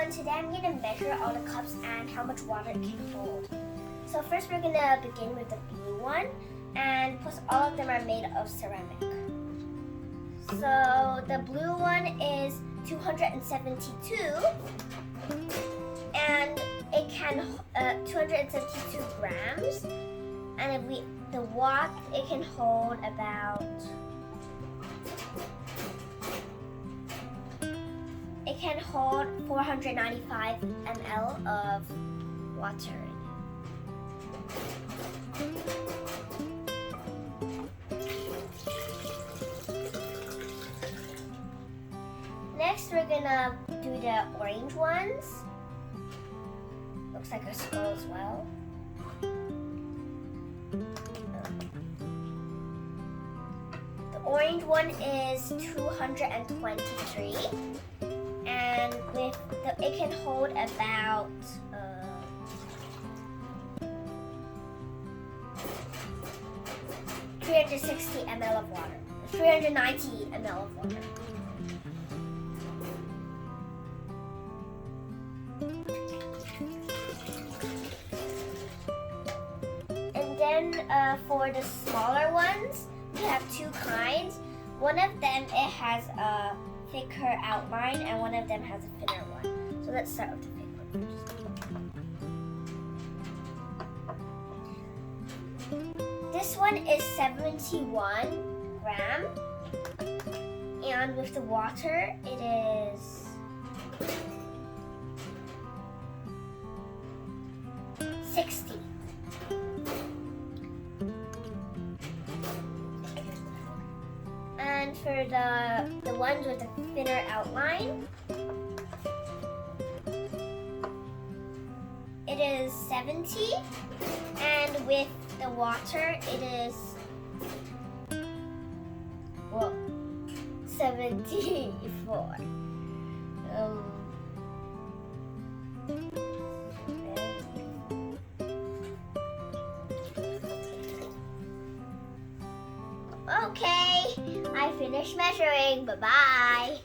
everyone, today I'm going to measure all the cups and how much water it can hold. So first we're going to begin with the blue one, and plus all of them are made of ceramic. So the blue one is 272 and it can 272 grams, and if it can hold about It can hold 495 ml of water. Next, we're gonna do the orange ones. Looks like a skull as well. The orange one is 223. And it can hold about 360 ml of water, 390 ml of water. And then for the smaller ones, we have two kinds. One of them, it has a thicker outline, and one of them has a thinner one. So let's start with the thick one first. This one is 71 grams, and with the water it is 60. And for the ones with the thinner outline, it is 70, and with the water it is 74. Okay, I finished measuring. Bye-bye.